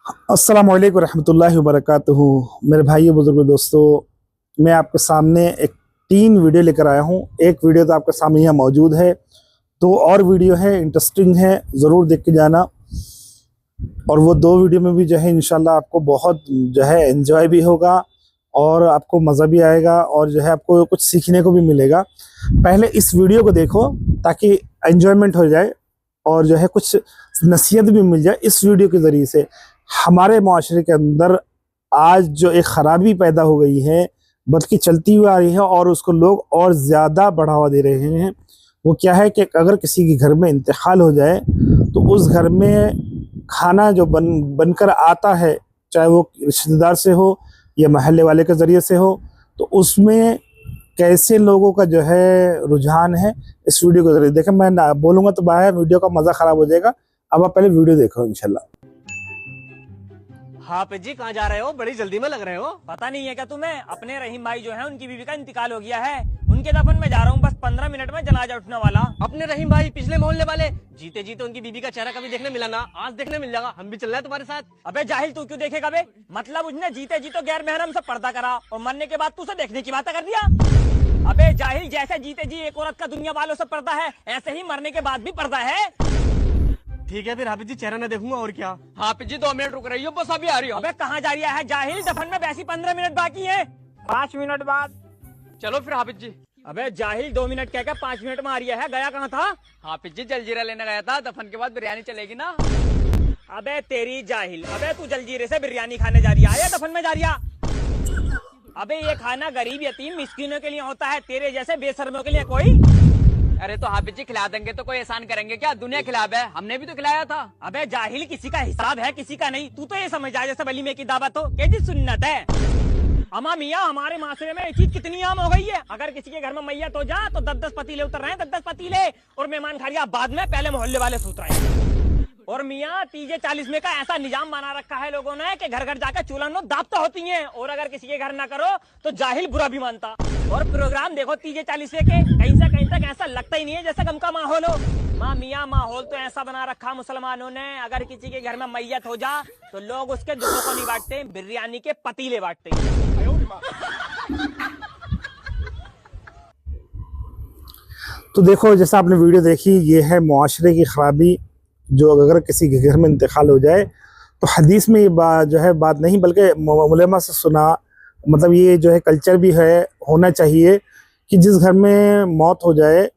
अस्सलाम वालेकुम रहमतुल्लाहि व बरकातुहू। मेरे भाइयों बुजुर्ग दोस्तों, मैं आपके सामने एक 3 वीडियो लेकर आया हूँ। एक वीडियो तो आपके सामने यहाँ मौजूद है, 2 और वीडियो है, इंटरेस्टिंग है, ज़रूर देख के जाना। और वो 2 वीडियो में भी जो है इंशाल्लाह आपको बहुत जो है एंजॉय भी होगा और आपको मज़ा भी आएगा और जो है आपको कुछ सीखने को भी मिलेगा। पहले इस वीडियो को देखो ताकि एंजॉयमेंट हो जाए और जो है कुछ नसीहत भी मिल जाए इस वीडियो के ज़रिए से। हमारे माशरे के अंदर आज जो एक ख़राबी पैदा हो गई है, बल्कि चलती हुई आ रही है और उसको लोग और ज़्यादा बढ़ावा दे रहे हैं। वो क्या है कि अगर किसी के घर में इंतकाल हो जाए तो उस घर में खाना जो बनकर आता है, चाहे वो रिश्तेदार से हो या महल्ले वाले के ज़रिए से हो, तो उसमें कैसे लोगों का जो है रुझान है इस वीडियो के ज़रिए देखें। मैं ना बोलूँगा तो बाहर वीडियो का मज़ा ख़राब हो जाएगा। अब आप पहले वीडियो देखो इंशाल्लाह। हाफिज जी कहाँ जा रहे हो? बड़ी जल्दी में लग रहे हो। पता नहीं है क्या तुम्हें? अपने रहीम भाई जो है उनकी बीवी का इंतकाल हो गया है। उनके दफन में जा रहा हूँ, बस 15 मिनट में जनाजा उठने वाला। अपने रहीम भाई पिछले मोहल्ले वाले जीते जी तो उनकी बीबी का चेहरा कभी देखने मिला ना, आज देखने मिल जाएगा। हम भी चल रहे हैं तुम्हारे साथ। अबे जाहिल, तू क्यों देखेगा बे? मतलब उसने जीते जी तो गैर महरम से पर्दा करा और मरने के बाद तू उसे देखने की बात कर दिया। अबे जाहिल, जैसे जीते जी एक औरत का दुनिया वालों से पर्दा है, ऐसे ही मरने के बाद भी पर्दा है। ठीक है फिर हाफिज जी, चेहरा न देखूंगा और क्या। हाफिज जी 2 मिनट रुक रही हो, बस अभी आ रही हो। अबे कहाँ जा रही है जाहिल? दफन में वैसी 15 मिनट बाकी है, 5 मिनट बाद। चलो फिर हाफिज जी। अबे जाहिल, 2 मिनट कहकर 5 मिनट में आ रही है। गया कहाँ था? हाफिज जी जलजीरा लेने गया था, दफन के बाद बिरयानी चलेगी ना। अबे तेरी जाहिल, अबे तू जलजीरे से बिरयानी खाने जा रही है या दफन में जा रही है? अबे ये खाना गरीब यतीम मिस्कीनों के लिए होता है, तेरे जैसे बेशर्मों के लिए कोई। अरे तो हाफिज जी खिला देंगे तो कोई एहसान करेंगे क्या? दुनिया खिलाफ है, हमने भी तो खिलाया था। अबे जाहिल, किसी का हिसाब है किसी का नहीं। तू तो ये समझ जा जैसे वलीमे की दावत हो, ये जी सुन्नत है। अमा मियाँ, हमारे माशरे में ये चीज कितनी आम हो गई है। अगर किसी के घर में मैयत हो जा तो 10-10 पतीले उतर रहे हैं, 10-10 पतीले, और मेहमान खा रहा बाद में, पहले मोहल्ले वाले सूत रहे हैं। और मियाँ तीजे 40 में का ऐसा निजाम बना रखा है लोगों ने कि घर घर जाकर चूल्हा में दावत होती हैं, और अगर किसी के घर ना करो तो जाहिल बुरा भी मानता। और प्रोग्राम देखो तीजे 40 के कहीं से कहीं तक ऐसा लगता ही नहीं है जैसे गम का माहौल हो। माँ मियाँ, माहौल तो ऐसा बना रखा मुसलमानों ने, अगर किसी के घर में मैयत हो जा तो लोग उसके दुखों को नहीं बांटते, बिरयानी के पतीले बांटते हैं। तो देखो, जैसा आपने वीडियो देखी, ये है मुआशरे की खराबी। जो अगर किसी के घर में इंतकाल हो जाए तो हदीस में ये बात जो है बात नहीं, बल्कि उलमा से सुना, मतलब ये जो है कल्चर भी है, होना चाहिए कि जिस घर में मौत हो जाए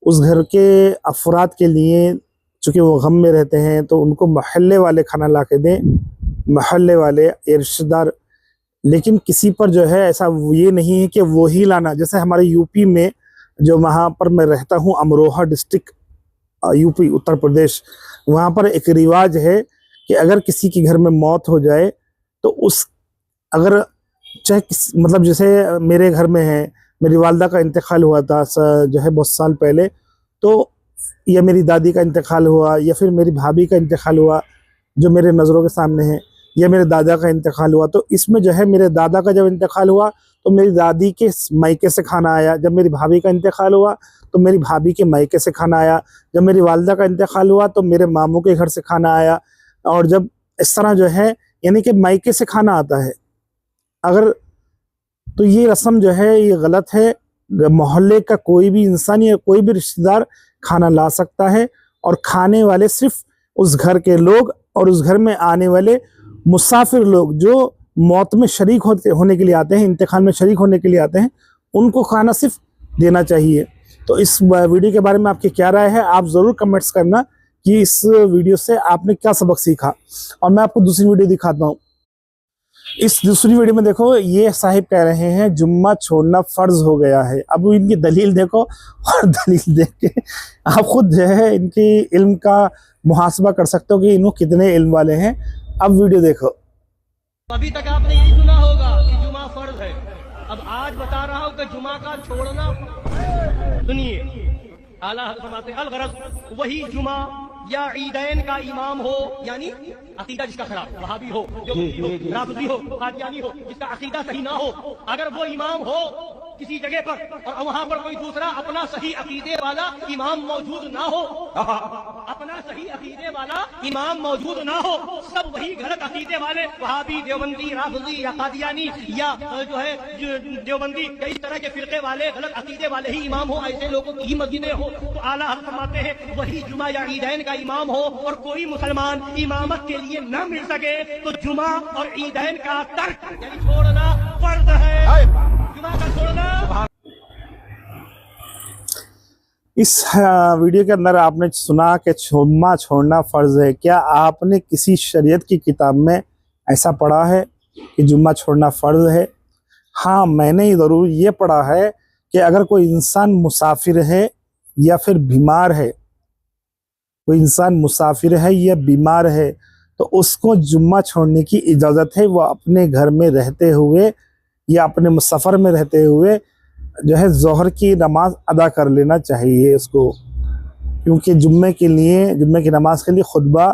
उस घर के अफराद के लिए, चूँकि वो गम में रहते हैं, तो उनको महल्ले वाले खाना ला के दें, महल्ले वाले रिश्तेदार। लेकिन किसी पर जो है ऐसा ये नहीं है कि वो ही लाना। जैसे हमारे यूपी में, जो वहाँ पर मैं रहता हूँ, अमरोहा डिस्ट्रिक्ट, यूपी उत्तर प्रदेश, वहाँ पर एक रिवाज है कि अगर किसी के घर में मौत हो जाए तो उस, अगर चाहे मतलब जैसे मेरे घर में है, मेरी वालदा का इंतकाल हुआ था जो है बहुत साल पहले, तो या मेरी दादी का इंतकाल हुआ, या फिर मेरी भाभी का इंतकाल हुआ जो मेरे नज़रों के सामने है, या मेरे दादा का इंतकाल हुआ, तो इसमें जो है मेरे दादा का जब इंतकाल हुआ तो मेरी दादी के मायके से खाना आया। जब मेरी भाभी का इंतकाल हुआ तो मेरी भाभी के मायके से खाना आया। जब मेरी वालदा का इंतकाल हुआ तो मेरे मामू के घर से खाना आया। और जब इस तरह जो है, यानी कि मायके से खाना आता है अगर, तो ये रस्म जो है ये गलत है। मोहल्ले का कोई भी इंसान या कोई भी रिश्तेदार खाना ला सकता है, और खाने वाले सिर्फ उस घर के लोग और उस घर में आने वाले मुसाफिर लोग जो मौत में शरीक होने के लिए आते हैं, इंतकाल में शरीक होने के लिए आते हैं, उनको खाना सिर्फ देना चाहिए। तो इस वीडियो के बारे में आपकी क्या राय है, आप ज़रूर कमेंट्स करना कि इस वीडियो से आपने क्या सबक सीखा। और मैं आपको दूसरी वीडियो दिखाता हूँ। इस दूसरी वीडियो में देखो, ये साहिब कह रहे हैं जुम्मा छोड़ना फ़र्ज हो गया है। अब इनकी दलील देखो, और दलील देख के आप खुद जो है इनकी इल्म का मुहासबा कर सकते हो कि इन्हों कितने इल्म वाले हैं। अब वीडियो देखो। अभी तक आपने यही सुना होगा कि जुमा फर्ज है। अब आज बता रहा हूं कि जुमा का छोड़ना, सुनिए, आला फरमाते अल गरज वही जुमा या ईदैन का इमाम हो, यानी अकीदा जिसका खराब, वहाबी हो, जो राफिदी हो, कादियानी हो, जिसका अकीदा सही ना हो, अगर वो इमाम हो किसी जगह पर और वहां पर कोई दूसरा अपना सही अकीदे वाला इमाम मौजूद ना हो, अपना सही अकीदे वाला इमाम मौजूद ना हो, सब वही गलत अकीदे वाले वहाबी, देवबंदी, राफिजी या कादियानी या जो है देवबंदी या इस तरह के फिरके वाले गलत अकीदे वाले ही इमाम हो, ऐसे लोगों की मस्जिदें हो। तो आला हज़रत फरमाते हैं वही जुमा या ईदैन का इमाम हो और कोई मुसलमान इमामत के लिए न मिल सके तो जुमा और ईदैन का तर्क यानी छोड़ना फर्ज है। जुमा का छोड़ना। इस वीडियो के अंदर आपने सुना कि जुम्मा छोड़ना फ़र्ज़ है। क्या आपने किसी शरीयत की किताब में ऐसा पढ़ा है कि जुम्मा छोड़ना फ़र्ज़ है? हाँ, मैंने ज़रूर ये पढ़ा है कि अगर कोई इंसान मुसाफिर है या फिर बीमार है, कोई इंसान मुसाफिर है या बीमार है तो उसको जुम्मा छोड़ने की इजाज़त है। वो अपने घर में रहते हुए या अपने सफ़र में रहते हुए जो है ज़ोहर की नमाज अदा कर लेना चाहिए उसको, क्योंकि जुम्मे की नमाज के लिए खुतबा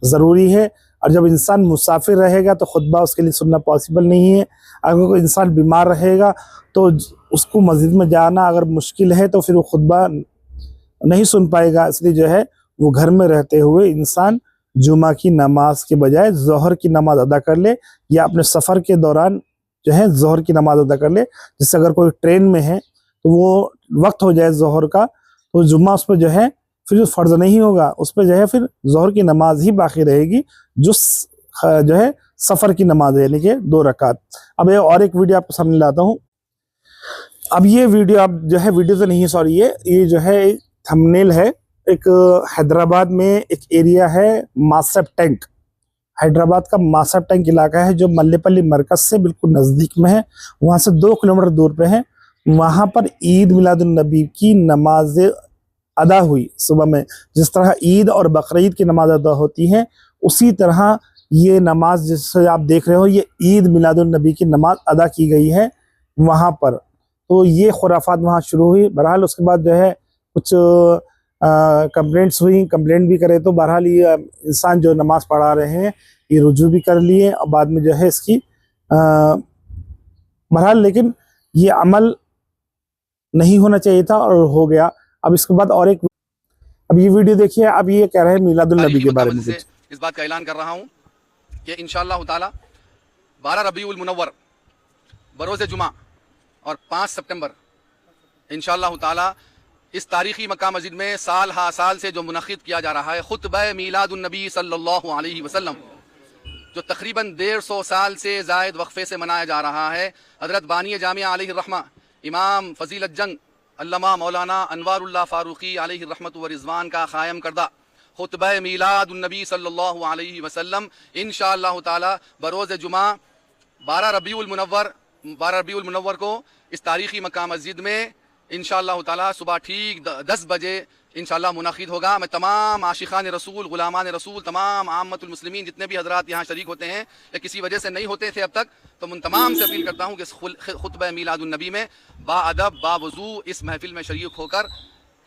ज़रूरी है। और जब इंसान मुसाफिर रहेगा तो खुतबा उसके लिए सुनना पॉसिबल नहीं है। अगर कोई इंसान बीमार रहेगा तो उसको मस्जिद में जाना अगर मुश्किल है तो फिर वो खुतबा नहीं सुन पाएगा। इसलिए जो है वो घर में रहते हुए इंसान जुमा की नमाज के बजाय ज़ोहर की नमाज अदा कर ले या अपने सफ़र के दौरान जो है ज़ोहर की नमाज अदा कर ले। जिससे अगर कोई ट्रेन में है तो वो वक्त हो जाए ज़ोहर का तो जुम्मा उस पर जो है फिर फ़र्ज़ नहीं होगा, उस पर जो है फिर ज़ोहर की नमाज ही बाकी रहेगी जो है सफ़र की नमाज है, यानी कि 2 रकात। अब और एक वीडियो आपको सामने लाता हूँ। अब ये वीडियो आप जो है वीडियो तो नहीं, सॉरी, ये जो है एक थंबनेल है। एक हैदराबाद में एक एरिया है मासेप टैंक, हैदराबाद का मासेप टैंक इलाका है जो मल्लेपल्ली मरकज से बिल्कुल नज़दीक में है, वहाँ से 2 किलोमीटर दूर पे है। वहाँ पर ईद मिलादुन्नबी की नमाज अदा हुई सुबह में। जिस तरह ईद और बकरीद की नमाज अदा होती है उसी तरह ये नमाज जिससे आप देख रहे हो ये ईद मिलादुन्नबी की नमाज अदा की गई है वहाँ पर। तो ये खुराफात वहाँ शुरू हुई। बहरहाल उसके बाद जो है कुछ कंप्लेंट्स हुई, कंप्लेंट भी करे तो बहरहाल ये इंसान जो नमाज पढ़ा रहे हैं ये रुजू भी कर लिए और बाद में जो है इसकी बहरहाल, लेकिन ये अमल नहीं होना चाहिए था और हो गया। अब इसके बाद और एक, अब ये वीडियो देखिए। अब ये कह रहे हैं मिलादुन्नबी के बारे में कुछ। इस बात का ऐलान कर रहा हूँ कि इंशाअल्लाह ताला 12 रबीउल मुनव्वर बरोज़ जुमा और 5 सितंबर इंशाअल्लाह ताला इस तारीख़ी मक्का मस्जिद में साल हा साल से जो मुनक़िद किया जा रहा है खुतबा मीलादुन्नबी सल्लल्लाहु अलैहि वसल्लम, जो तकरीबन 150 साल से ज़ायद वक्फ़े से मनाया जा रहा है। हज़रत बानी जामिया अलैहि रहमा इमाम फ़ज़ीलत जंग अल्लामा मौलाना अनवारुल्लाह फ़ारूक़ी अलैहि रहमत व रिज़वान का क़ायम करदा खुतबा मीलादुन्नबी सल्लल्लाहु अलैहि वसल्लम इंशाअल्लाह ताला बरोज़ जुमा 12 रबीउल मुनव्वर को इस तारीख़ी मक्का मस्जिद में इंशाअल्लाह ताला सुबह ठीक 10 बजे इंशाअल्लाह मुनक़िद होगा। मैं तमाम आशिक़ान रसूल, ग़ुलामान रसूल, तमाम आम्मतुल मुस्लिमीन जितने भी हज़रात यहाँ शरीक होते हैं या किसी वजह से नहीं होते थे अब तक, तो उन तमाम से अपील करता हूँ कि इस खुतबा मीलादुन्नबी में बाअदब बावज़ू इस महफ़िल में शरीक होकर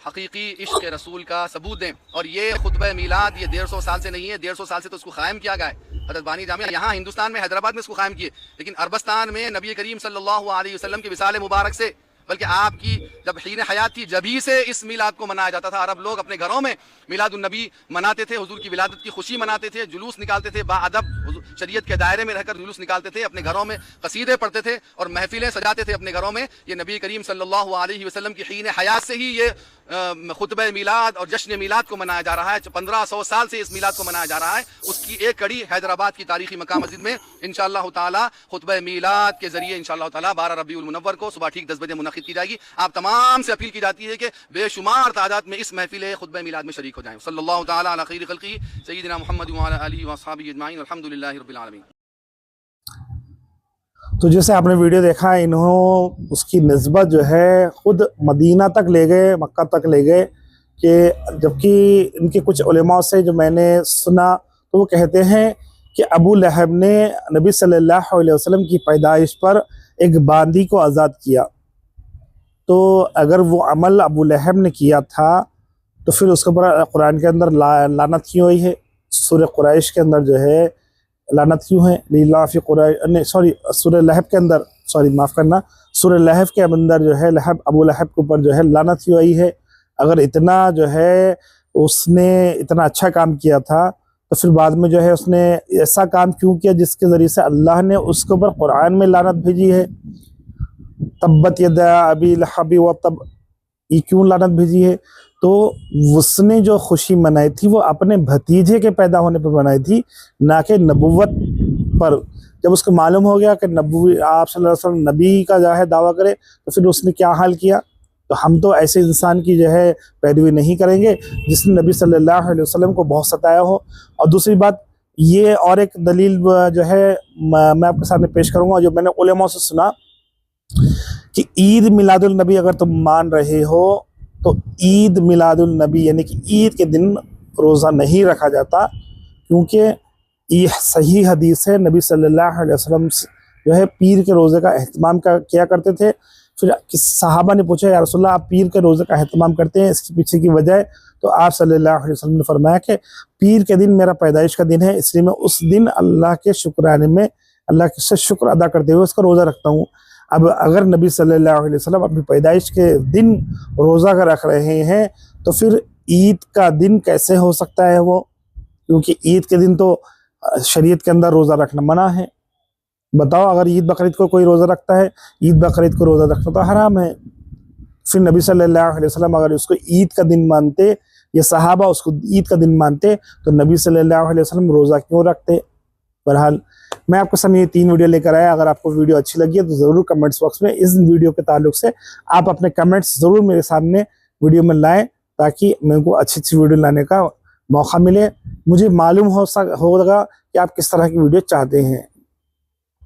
हकीकी इश्क़ रसूल का सबूत दें। और ये खुतबा मीलाद ये 150 साल से नहीं है, 150 साल से तो इसको क़ायम किया गया है। हज़रत बानी जामिया यहाँ हिंदुस्तान में हैदराबाद में इसको क़ायम किए, लेकिन अरबस्तान में नबी करीम सल्लल्लाहु अलैहि वसल्लम के विसाल मुबारक से, बल्कि आपकी जब हीन हयात थी जभी से इस मिलाद को मनाया जाता था। अरब लोग अपने घरों में मिलादुन्नबी मनाते थे, हुजूर की विलादत की खुशी मनाते थे, जुलूस निकालते थे, बाअदब शरीयत के दायरे में रहकर जुलूस निकालते थे, अपने घरों में कसीदे पढ़ते थे और महफिलें सजाते थे अपने घरों में। ये नबी करीम सल्लल्लाहु अलैहि वसल्लम की हीन हयात से ही ये खुतबा मिलाद और जश्न मिलाद को मनाया जा रहा है। 1500 साल से इस मिलाद को मनाया जा रहा है। उसकी एक कड़ी हैदराबाद की तारीख़ी मक्का मस्जिद में इंशाअल्लाह ताला खुतबा मिलाद के जरिए इंशाअल्लाह ताला 12 रबीउल मुनव्वर को सुबह ठीक 10 बजे मुनक़िद की जाएगी। आप तमाम से अपील की जाती है कि बेशुमार तादाद में इस महफिल खुतबा मिलाद में शरीक हो जाएं। सल्लल्लाहु ताला अला खैरि खल्क़ी सय्यिदिना मुहम्मद व अला आलिहि व अस्हाबिहि अजमाइन अल्हम्दुलिल्लाहि रब्बिल आलमीन। तो जैसे आपने वीडियो देखा, इन्हों उसकी निस्बत जो है खुद मदीना तक ले गए, मक्का तक ले गए, कि जबकि इनके कुछ उलेमा से जो मैंने सुना तो वो कहते हैं कि अबू लहब ने नबी सल्लल्लाहु अलैहि वसल्लम की पैदाइश पर एक बांदी को आज़ाद किया। तो अगर वो अमल अबू लहब ने किया था तो फिर उसके ऊपर कुरान के अंदर लानत की हुई है। सूरह कुरैश के अंदर जो है लानत क्यों है? लीलाफी कुरैश, सॉरी सूरह लहब के अंदर, सॉरी माफ़ करना, सूरह लहब के अंदर जो है लहब, अबू लहब के ऊपर जो है लानत क्यों आई है? अगर इतना जो है उसने इतना अच्छा काम किया था तो फिर बाद में जो है उसने ऐसा काम क्यों किया जिसके ज़रिए से अल्लाह ने उसके ऊपर कुरान में लानत भेजी है? तब्बत यदा अबी लहब व तब, ये क्यों लानत भेजी है? तो उसने जो खुशी मनाई थी वो अपने भतीजे के पैदा होने पर मनाई थी, ना कि नबुव्वत पर। जब उसको मालूम हो गया कि नबी आप सल्लल्लाहु अलैहि वसल्लम नबी का जो है दावा करे तो फिर उसने क्या हाल किया? तो हम तो ऐसे इंसान की जो है पैरवी नहीं करेंगे जिसने नबी सल्लल्लाहु अलैहि वसल्लम को बहुत सताया हो। और दूसरी बात, ये और एक दलील जो है मैं आपके सामने पेश करूँगा, जो मैंने उलेमा से सुना कि ईद मिलादुल नबी अगर तुम मान रहे हो तो ईद मिलादुल नबी यानी कि ईद के दिन रोज़ा नहीं रखा जाता, क्योंकि ये सही हदीस है। नबी सल्लल्लाहु अलैहि वसल्लम जो है पीर के रोज़े का अहतमाम किया करते थे। फिर किसी सहाबा ने पूछा, या रसूलल्लाह आप पीर के रोज़े का अहतमाम करते हैं, इसके पीछे की वजह है? तो आप सल्लल्लाहु अलैहि वसल्लम ने फरमाया कि पीर के दिन मेरा पैदाइश का दिन है, इसलिए मैं उस दिन अल्लाह के शुक्राने में अल्लाह से शुक्र अदा करते हुए उसका रोज़ा रखता हूँ। अब अगर नबी सल्लल्लाहु अलैहि वसल्लम अपनी पैदाइश के दिन रोज़ा का रख रहे हैं तो फिर ईद का दिन कैसे हो सकता है वो? क्योंकि ईद के दिन तो शरीयत के अंदर रोज़ा रखना मना है। बताओ, अगर ईद बकरीद को कोई रोज़ा रखता है, ईद बकरीद को रोज़ा रखना तो हराम है। फिर नबी सल्लल्लाहु अलैहि वसल्लम अगर उसको ईद का दिन मानते या सहाबा उसको ईद का दिन मानते तो नबी सल्लल्लाहु अलैहि वसल्लम रोज़ा क्यों रखते? बहरहाल मैं आपके सामने ये 3 वीडियो लेकर आया। अगर आपको वीडियो अच्छी लगी है तो ज़रूर कमेंट्स बॉक्स में इस वीडियो के ताल्लुक से आप अपने कमेंट्स ज़रूर मेरे सामने वीडियो में लाएं, ताकि मेरे को अच्छी वीडियो लाने का मौका मिले। मुझे मालूम होगा कि आप किस तरह की वीडियो चाहते हैं।